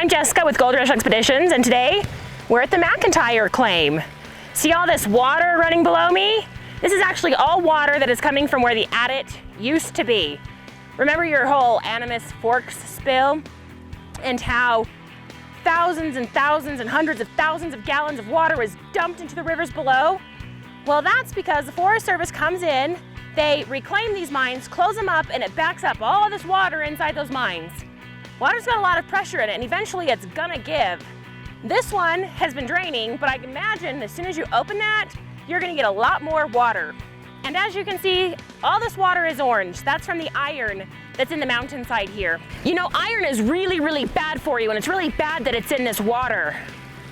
I'm Jessica with Gold Rush Expeditions, and today we're at the McIntyre claim. See all this water running below me? This is actually all water that is coming from where the adit used to be. Remember your whole Animus Forks spill and how thousands and thousands and hundreds of thousands of gallons of water was dumped into the rivers below? Well, that's because the Forest Service comes in, they reclaim these mines, close them up, and it backs up all of this water inside those mines. Water's got a lot of pressure in it, and eventually it's gonna give. This one has been draining, but I can imagine as soon as you open that, you're gonna get a lot more water. And as you can see, all this water is orange. That's from the iron that's in the mountainside here. You know, iron is really, really bad for you, and it's really bad that it's in this water.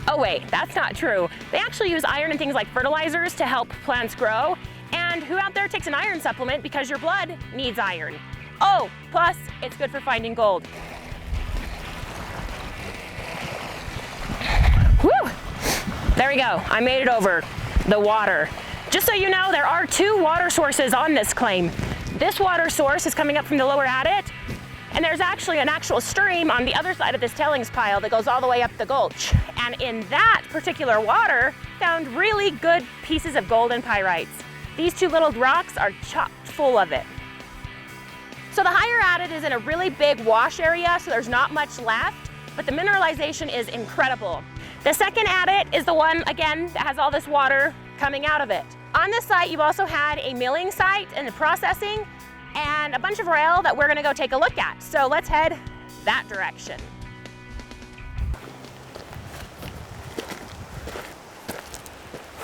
Oh wait, that's not true. They actually use iron in things like fertilizers to help plants grow. And who out there takes an iron supplement because your blood needs iron? Oh, plus it's good for finding gold. Whew! There we go, I made it over the water. Just so you know, there are two water sources on this claim. This water source is coming up from the lower adit, and there's actually an actual stream on the other side of this tailings pile that goes all the way up the gulch. And in that particular water, found really good pieces of gold and pyrites. These two little rocks are chock full of it. So the higher adit is in a really big wash area, so there's not much left, but the mineralization is incredible. The second adit is the one, again, that has all this water coming out of it. On this site, you've also had a milling site and the processing and a bunch of rail that we're gonna go take a look at. So let's head that direction.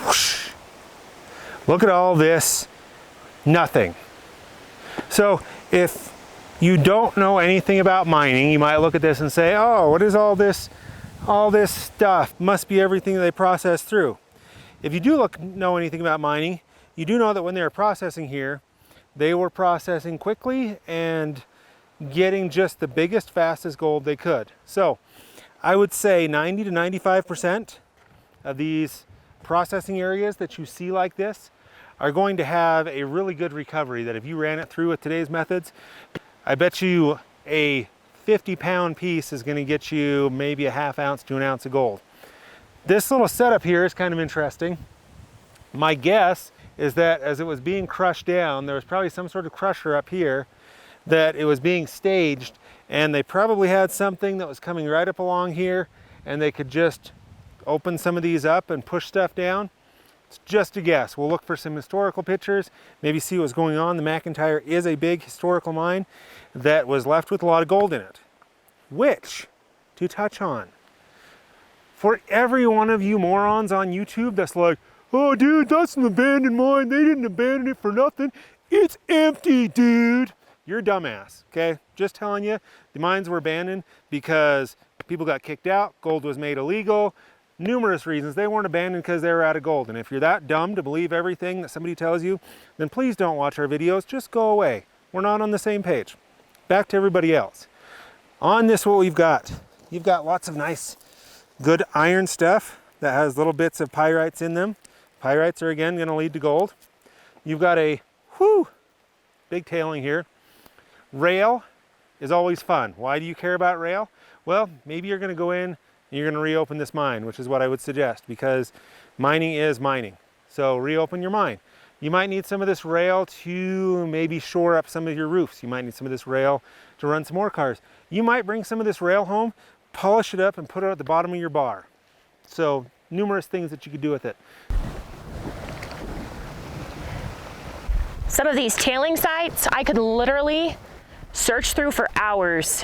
Whoosh. Look at all this, nothing. So if you don't know anything about mining, you might look at this and say, oh, what is all this stuff? Must be everything that they process through. If you do know anything about mining, you do know that when they were processing here, they were processing quickly and getting just the biggest, fastest gold they could. So I would say 90 to 95% of these processing areas that you see like this are going to have a really good recovery that if you ran it through with today's methods, I bet you a 50-pound piece is going to get you maybe a ½ ounce to an ounce of gold. This little setup here is kind of interesting. My guess is that as it was being crushed down, there was probably some sort of crusher up here that it was being staged, and they probably had something that was coming right up along here, and they could just open some of these up and push stuff down. It's just a guess. We'll look for some historical pictures, maybe see what's going on. The McIntyre is a big historical mine that was left with a lot of gold in it. Which, to touch on, for every one of you morons on YouTube that's like, oh dude, that's an abandoned mine, they didn't abandon it for nothing, it's empty, dude. You're a dumbass, okay? Just telling you, the mines were abandoned because people got kicked out, gold was made illegal, numerous reasons. They weren't abandoned because they were out of gold. And if you're that dumb to believe everything that somebody tells you, then please don't watch our videos, just go away. We're not on the same page. Back to everybody else. On this, what we've got, you've got lots of nice, good iron stuff that has little bits of pyrites in them. Pyrites are again going to lead to gold. You've got a big tailing here. Rail is always fun. Why do you care about rail? Well, maybe you're going to go in and you're going to reopen this mine, which is what I would suggest, because mining is mining. So reopen your mine. You might need some of this rail to maybe shore up some of your roofs. You might need some of this rail to run some more cars. You might bring some of this rail home, polish it up, and put it at the bottom of your bar. So numerous things that you could do with it. Some of these tailing sites, I could literally search through for hours.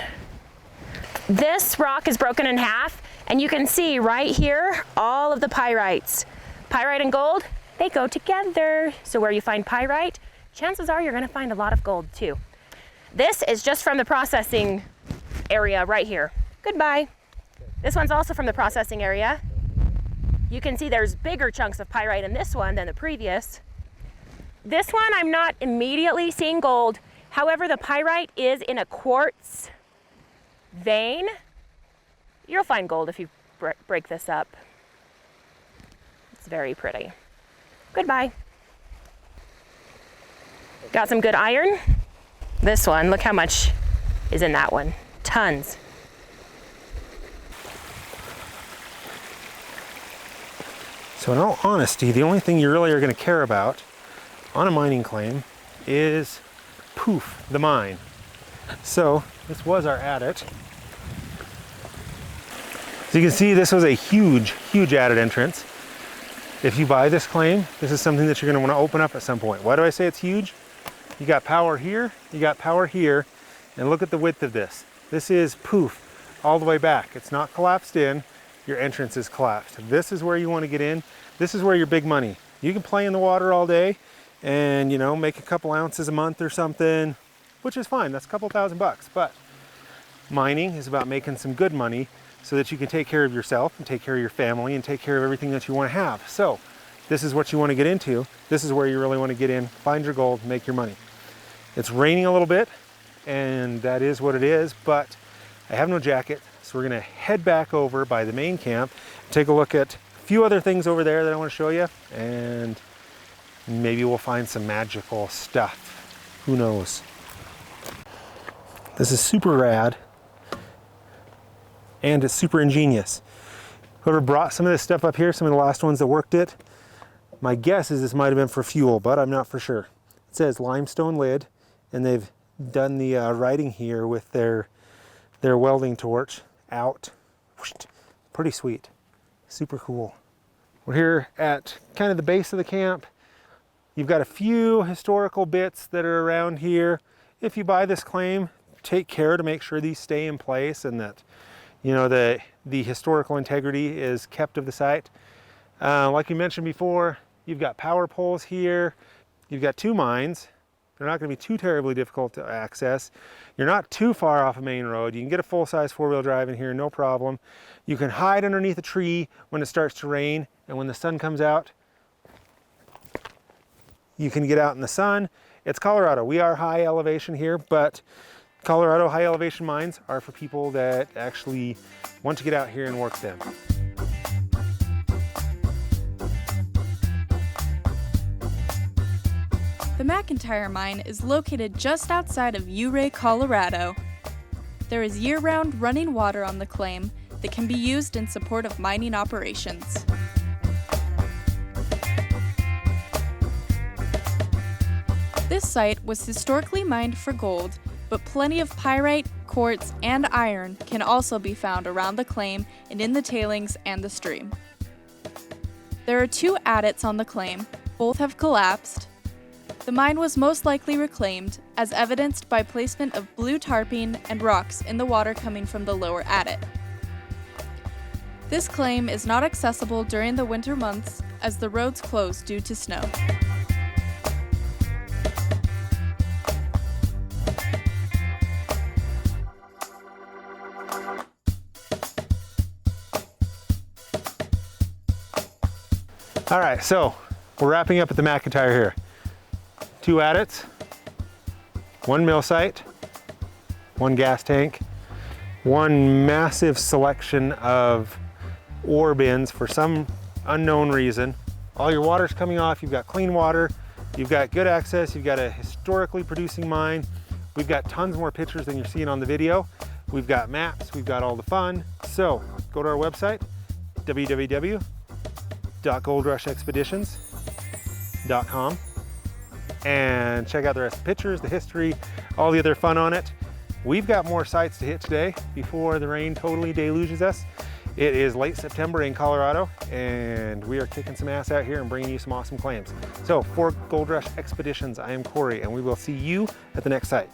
This rock is broken in half, and you can see right here all of the pyrites. Pyrite and gold, they go together. So where you find pyrite, chances are you're gonna find a lot of gold too. This is just from the processing area right here. Goodbye. This one's also from the processing area. You can see there's bigger chunks of pyrite in this one than the previous. This one, I'm not immediately seeing gold. However, the pyrite is in a quartz vein. You'll find gold if you break this up. It's very pretty. Goodbye. Got some good iron. This one, look how much is in that one. Tons. So in all honesty, the only thing you really are going to care about on a mining claim is poof, the mine. So this was our adit. So you can see this was a huge, huge adit entrance. If you buy this claim, this is something that you're going to want to open up at some point. Why do I say it's huge? You got power here, you got power here, and look at the width of this. This is poof, all the way back. It's not collapsed in, your entrance is collapsed. This is where you want to get in. This is where your big money. You can play in the water all day and, you know, make a couple ounces a month or something, which is fine. That's a couple $1,000. But mining is about making some good money so that you can take care of yourself and take care of your family and take care of everything that you want to have. So this is what you want to get into. This is where you really want to get in, find your gold, make your money. It's raining a little bit, and that is what it is, but I have no jacket, so we're going to head back over by the main camp, take a look at a few other things over there that I want to show you, and maybe we'll find some magical stuff. Who knows? This is super rad, and it's super ingenious. Whoever brought some of this stuff up here, some of the last ones that worked it, my guess is this might have been for fuel, but I'm not for sure. It says limestone lid, and they've done the writing here with their welding torch out. Pretty sweet, super cool. We're here at kind of the base of the camp. You've got a few historical bits that are around here. If you buy this claim, take care to make sure these stay in place and that, you know, the historical integrity is kept of the site. Like you mentioned before, you've got power poles here. You've got two mines. They're not going to be too terribly difficult to access. You're not too far off a main road. You can get a full-size four-wheel drive in here, no problem. You can hide underneath a tree when it starts to rain, and when the sun comes out, you can get out in the sun. It's Colorado. We are high elevation here, but Colorado high elevation mines are for people that actually want to get out here and work them. The McIntyre mine is located just outside of Ouray, Colorado. There is year-round running water on the claim that can be used in support of mining operations. This site was historically mined for gold, but plenty of pyrite, quartz, and iron can also be found around the claim and in the tailings and the stream. There are two adits on the claim. Both have collapsed. The mine was most likely reclaimed, as evidenced by placement of blue tarping and rocks in the water coming from the lower adit. This claim is not accessible during the winter months, as the roads close due to snow. All right, so we're wrapping up at the McIntyre here. Two adits, one mill site, one gas tank, one massive selection of ore bins for some unknown reason. All your water's coming off, you've got clean water, you've got good access, you've got a historically producing mine. We've got tons more pictures than you're seeing on the video. We've got maps, we've got all the fun. So go to our website, www.goldrushexpeditions.com. and check out the rest of the pictures, the history, all the other fun on it. We've got more sites to hit today before the rain totally deluges us. It is late September in Colorado, and we are kicking some ass out here and bringing you some awesome claims. So for Gold Rush Expeditions, I am Corey, and we will see you at the next site.